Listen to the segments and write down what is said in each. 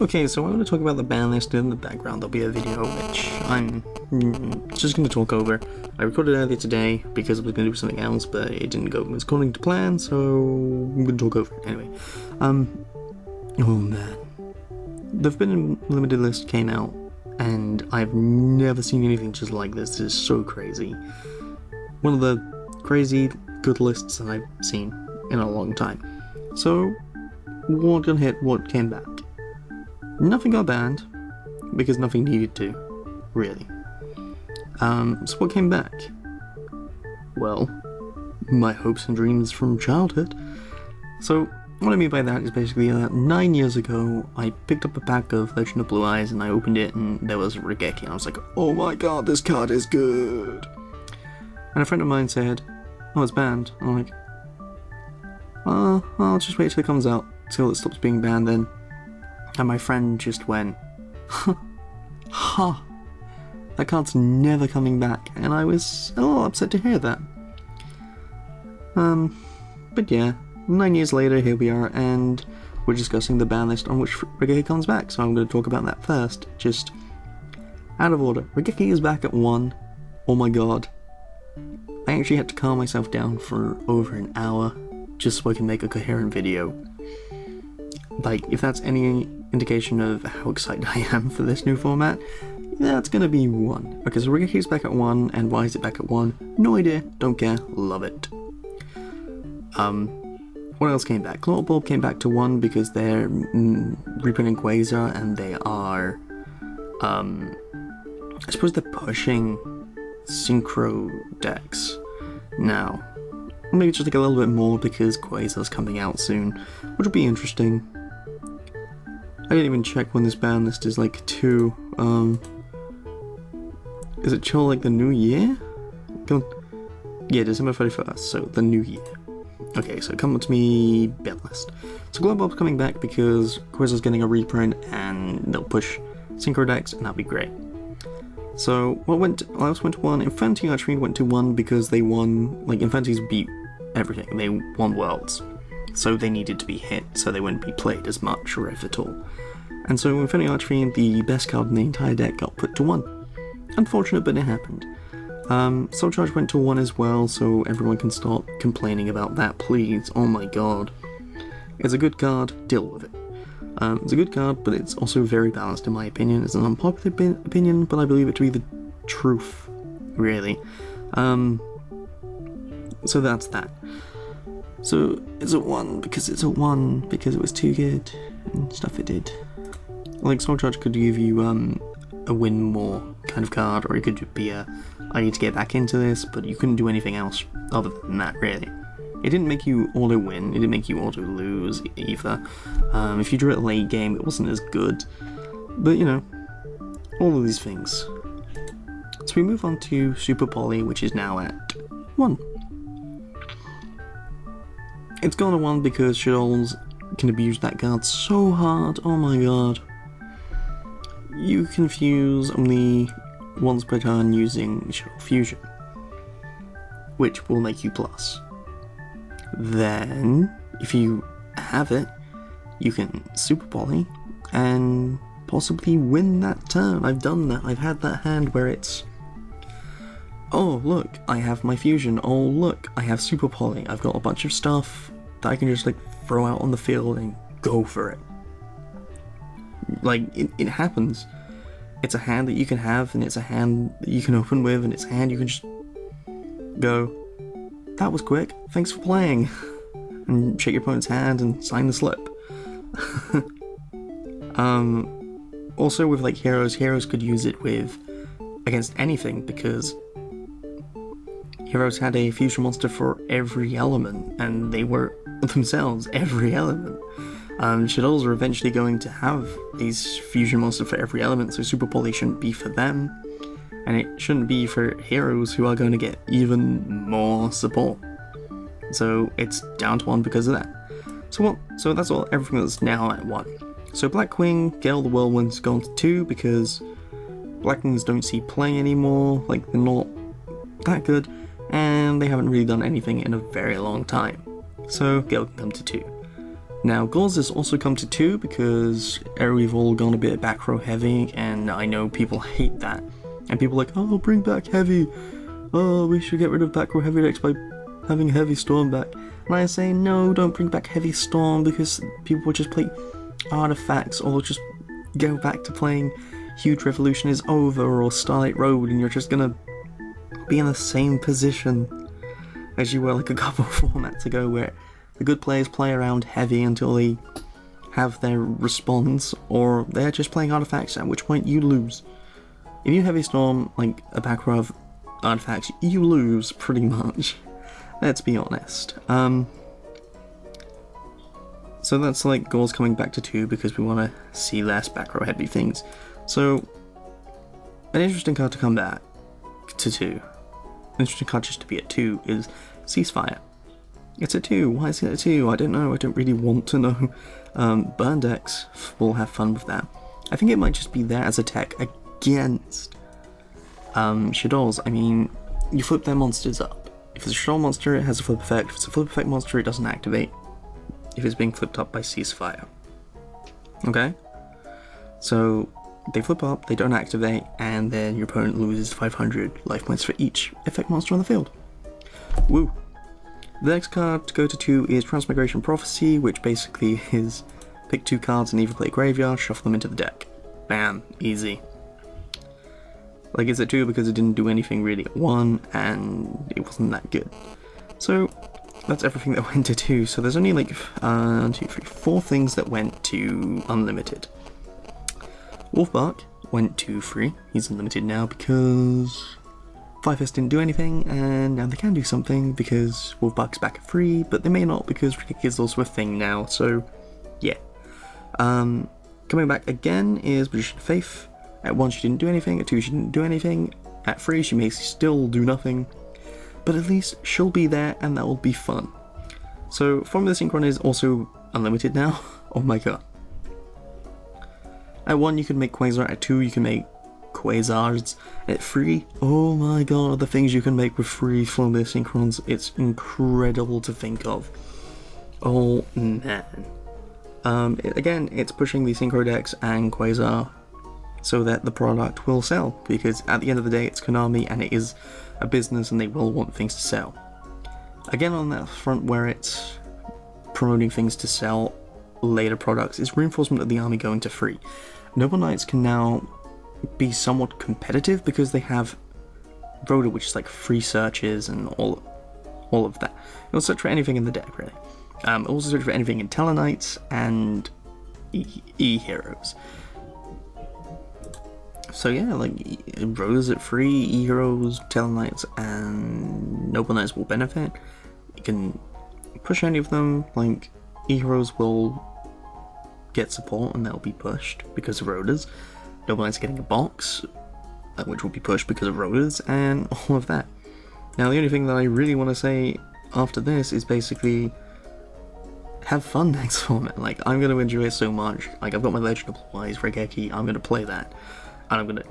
Okay, so I'm going to talk about the ban list. In the background there'll be a video which I'm just going to talk over. I recorded earlier today because I was going to do something else, but it didn't go according to plan, so I'm going to talk over it anyway. Oh man. The Forbidden Limited list came out, and I've never seen anything just like this. This is so crazy. One of the crazy good lists that I've seen in a long time. So, we're gonna hit what came back. Nothing got banned, because nothing needed to, really. So what came back? Well, my hopes and dreams from childhood. So, what I mean by that is basically that 9 years ago, I picked up a pack of Legend of Blue Eyes and I opened it and there was raigeki, and I was like, oh my god, this card is good! And a friend of mine said, oh, it's banned. And I'm like, I'll just wait till it comes out, till it stops being banned then. And my friend just went, ha, that card's never coming back, and I was a little upset to hear that. But yeah, 9 years later, here we are, and we're discussing the ban list on which raigeki comes back, so I'm going to talk about that first, just out of order. Raigeki is back at 1, oh my god. I actually had to calm myself down for over an hour, just so I can make a coherent video. Like, if that's any indication of how excited I am for this new format, that's gonna be 1. Okay, so Raigeki's back at 1, and why is it back at 1? No idea, don't care, love it. What else came back? Claw Bulb came back to 1 because they're reprinting Quasar, and they are, I suppose they're pushing Synchro decks now. Maybe just like a little bit more because Quasar's coming out soon, which will be interesting. I didn't even check when this ban list is like to, is it till like the new year? Yeah, December 31st, so the new year. Okay, so come to me, ban list. So Globob's coming back because Quasar's getting a reprint and they'll push Synchro decks and that'll be great. So, what else went to 1? Infinity Archfiend went to 1 because they won, like, Infinity's beat everything. They won Worlds. So they needed to be hit, so they wouldn't be played as much, or if at all. And so Infinity Archfiend, the best card in the entire deck, got put to 1. Unfortunate, but it happened. Soul Charge went to 1 as well, so everyone can stop complaining about that, please. Oh my god. It's a good card, deal with it. It's a good card, but it's also very balanced in my opinion. It's an unpopular opinion, but I believe it to be the truth, really. So that's that. So it's a 1 because it's a 1 because it was too good and stuff it did. Like Soul Charge could give you a win more kind of card, or it could be a I need to get back into this, but you couldn't do anything else other than that, really. It didn't make you auto-win, it didn't make you auto-lose either. If you drew it late game, it wasn't as good. But, you know, all of these things. So we move on to Super Poly, which is now at 1. It's gone to 1 because Shadows can abuse that card so hard, oh my god. You can fuse only once per turn using Shadow Fusion, which will make you plus. Then, if you have it, you can Super Poly and possibly win that turn. I've done that. I've had that hand where it's, oh look, I have my fusion. Oh look, I have Super Poly. I've got a bunch of stuff that I can just like throw out on the field and go for it. Like, it happens. It's a hand that you can have, and it's a hand that you can open with, and it's a hand you can just go, that was quick, thanks for playing, and shake your opponent's hand and sign the slip. Also with like heroes could use it with against anything, because heroes had a fusion monster for every element, and they were themselves every element. Shadows are eventually going to have these fusion monsters for every element, so Super Poly shouldn't be for them. And it shouldn't be for heroes who are going to get even more support. So it's down to 1 because of that. So that's all, everything that's now at 1. So Blackwing, Gale the Whirlwind's gone to 2 because Blackwings don't see play anymore, like they're not that good, and they haven't really done anything in a very long time. So Gale can come to 2. Now, goals has also come to 2 because we've all gone a bit back row heavy, and I know people hate that. And people are like, oh, bring back heavy. Oh, we should get rid of back row heavy decks by having heavy storm back. And I say, no, don't bring back heavy storm, because people will just play artifacts, or just go back to playing Huge Revolution is Over or Starlight Road, and you're just gonna be in the same position as you were like a couple of formats ago, where the good players play around heavy until they have their response, or they're just playing artifacts, at which point you lose. If you heavy storm like a back row of artifacts, you lose pretty much. Let's be honest. So that's like goals coming back to 2 because we want to see less back row heavy things. So an interesting card to come back to 2, an interesting card just to be at 2 is Ceasefire. It's at 2. Why is it at 2? I don't know. I don't really want to know. Burn decks will have fun with that. I think it might just be there as a tech against Shadows. I mean, you flip their monsters up. If it's a Shadow monster, it has a flip effect. If it's a flip effect monster, it doesn't activate if it's being flipped up by Ceasefire. Okay? So they flip up, they don't activate, and then your opponent loses 500 life points for each effect monster on the field. Woo! The next card to go to 2 is Transmigration Prophecy, which basically is pick 2 cards and either play Graveyard, shuffle them into the deck. Bam, easy. Like, it's at 2 because it didn't do anything really at 1, and it wasn't that good. So that's everything that went to 2. So there's only like 1, 2, 3, 4 things that went to unlimited. Wolfbark went to free. He's unlimited now because 5S didn't do anything, and now they can do something because Wolfbark's back at free, but they may not because raigeki is also a thing now, so yeah. Coming back again is Magician of Faith. At 1 she didn't do anything, at 2 she didn't do anything, at 3 she may still do nothing, but at least she'll be there and that will be fun. So Formula Synchron is also unlimited now. Oh my god. At 1 you can make Quasar, at 2 you can make Quasars, at 3, oh my god, the things you can make with free Formula Synchrons, it's incredible to think of. Oh man. Again, it's pushing the Synchro decks and Quasar so that the product will sell, because at the end of the day it's Konami and it is a business and they will want things to sell. Again, on that front where it's promoting things to sell later products is Reinforcement of the Army going to free. Noble Knights can now be somewhat competitive because they have Rhoda, which is like free searches and all of that. It'll search for anything in the deck, really. It'll also search for anything in Tellarknights and E-Heroes. So yeah, like Rhoda's at free, E-Heroes, Tellarknights, and Noble Knights will benefit. You can push any of them, like E-Heroes will get support and they'll be pushed because of Rhodas. Noble Knights getting a box, which will be pushed because of Rhodas, and all of that. Now the only thing that I really want to say after this is basically have fun next format. Like, I'm going to enjoy it so much. Like, I've got my Legend of Wise raigeki, I'm going to play that, and I'm going to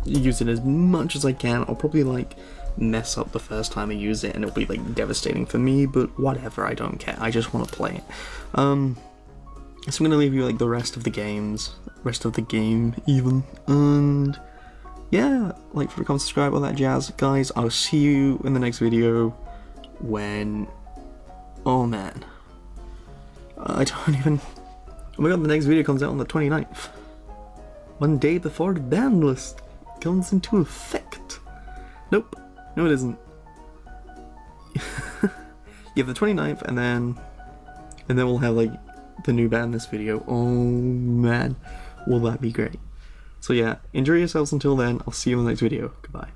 use it as much as I can. I'll probably like mess up the first time I use it and it'll be like devastating for me, but whatever, I don't care, I just want to play it. So I'm going to leave you like the rest of the game even, and yeah, like, comment, subscribe, all that jazz. Guys, I'll see you in the next video when, oh man, I don't even, oh my god, the next video comes out on the 29th. One day before the Banlist comes into effect. Nope, no it isn't. You have the 29th, and then we'll have like the new Banlist video. Oh man, will that be great. So yeah, enjoy yourselves until then. I'll see you in the next video. Goodbye.